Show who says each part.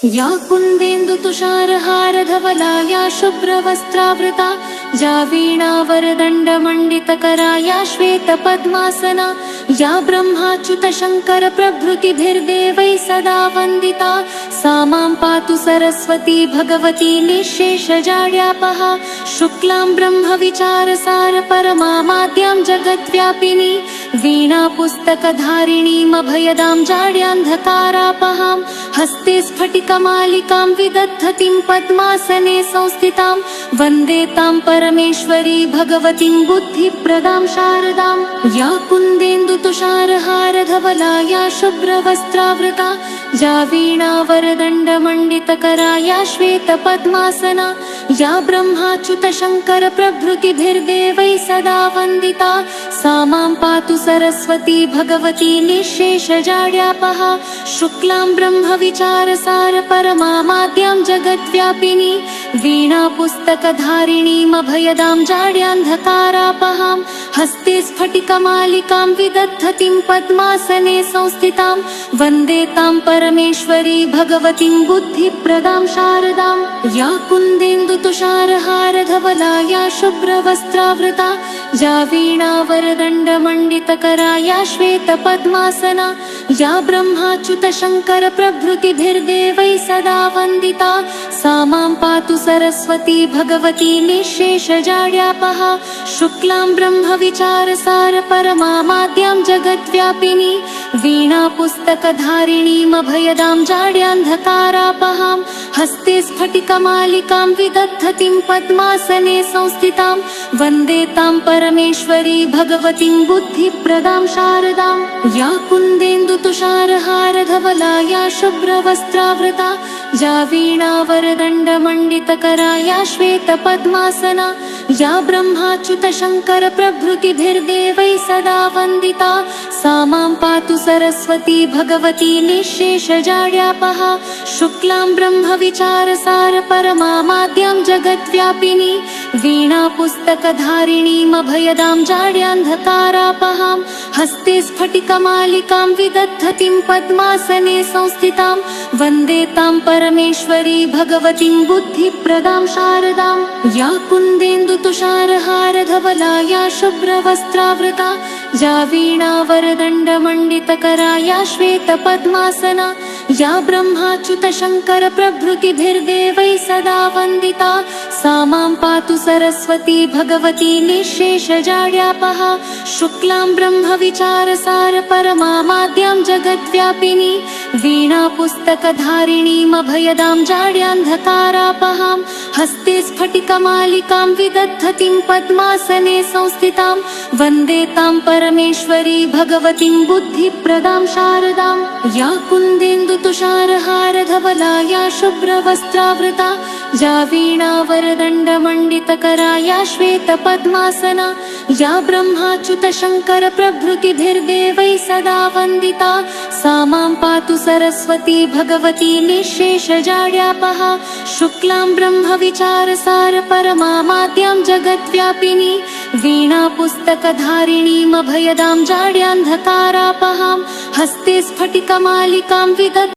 Speaker 1: या कुन्देन्दुतुषारहारधवला या शुभ्रवस्त्रावृता या वीणावरदण्डमण्डितकरा या श्वेतपद्मासना या ब्रह्माच्युतशङ्करप्रभृतिभिर्देवैः सदा वन्दिता सा मां पातु सरस्वती भगवती निःशेषजाड्यापहा शुक्लां ब्रह्मविचारसारपरमामाद्यां जगद्व्यापिनी वीणापुस्तकधारिणीमभयदां जाड्यान्धकारापहां हस्ते स्फटिकमालिकां विदधतीं पद्मासने संस्थितां वन्दे तां परमेश्वरी भगवतीं बुद्धिप्रदां शारदां या कुन्देन्दुतुषारहारधवला या शुभ्रवस्त्रावृता या वीणावरदण्डमण्डितकरा या श्वेतपद्मासना या ब्रह्माच्युतशङ्करप्रभृतिभिर्देवैः सदा वन्दिता सा मां पातु सरस्वती भगवती निःशेषजाड्यापहा शुक्लां ब्रह्मविचारसारपरमामाद्यां जगद्व्यापिनी वीणापुस्तकधारिणीमभयदां जाड्यान्धकारापहां हस्ते स्फटिकमालिकां विदधतीं पद्मासने संस्थितां वन्दे तां परमेश्वरी भगवतीं बुद्धिप्रदां शारदां या कुन्देन्दुतुषारहारधवला या शुभ्रवस्त्रावृता या वीणावरदण्डमण्डितकरा या श्वेतपद्मासना या ब्रह्माच्युतशङ्करप्रभृतिभिर्देवैः सदा वन्दिता सा मां पातु सरस्वती भगवती निःशेषजाड्यापहा शुक्लां ब्रह्मविचारसारपरमामाद्यां जगद्व्यापिनी वीणापुस्तकधारिणीमभयदां जाड्यान्धकारापहां हस्ते स्फटिकमालिकां विदधतीं पद्मासने संस्थितां वन्दे तां परमेश्वरी भगवतीं बुद्धिप्रदां शारदां या कुन्देन्दुतुषारहारधवला या शुभ्रवस्त्रावृता या वीणावरदण्डमण्डितकरा या श्वेतपद्मासना या ब्रह्माच्युतशङ्करप्रभृतिभिर्देवैः सदा वन्दिता सा मां पातु सरस्वती भगवती निःशेषजाड्यापहा शुक्लां ब्रह्मविचारसारपरमामाद्यां जगद्व्यापिनी वीणापुस्तकधारिणीमभयदां जाड्यान्धकारापहां हस्ते स्फटिकमालिकां विदधतीं पद्मासने संस्थितां वन्दे तां परमेश्वरी भगवतीं बुद्धिप्रदां शारदां या कुन्देन्दुतुषारहारधवला या शुभ्रवस्त्रावृता या वीणावरदण्डमण्डितकरा या श्वेतपद्मासना या ब्रह्माच्युतशङ्करप्रभृतिभिर्देवैः सदा वन्दिता सा मां पातु सरस्वती भगवती निःशेषजाड्यापहा शुक्लां ब्रह्मविचारसारपरमामाद्यां जगद्व्यापिनी वीणापुस्तकधारिणीमभयदां जाड्यान्धकारापहां हस्ते स्फटिकमालिकां विदधतीं पद्मासने संस्थितां वन्दे तां परमेश्वरी भगवतीं बुद्धिप्रदां शारदां या कुन्देन्दुतुषारहारधवला या शुभ्रवस्त्रावृता या वीणावरदण्डमण्डितकरा या श्वेतपद्मासना या ब्रह्माच्युतशङ्करप्रभृतिभिर्देवैः सदा वन्दिता सा मां पातु सरस्वती भगवती निःशेषजाड्यापहा शुक्लां ब्रह्मविचारसारपरमामाद्यां जगद्व्यापिनी वीणापुस्तकधारिणीमभयदां जाड्यान्धकारापहां हस्ते स्फटिकमालिकां विदधतीं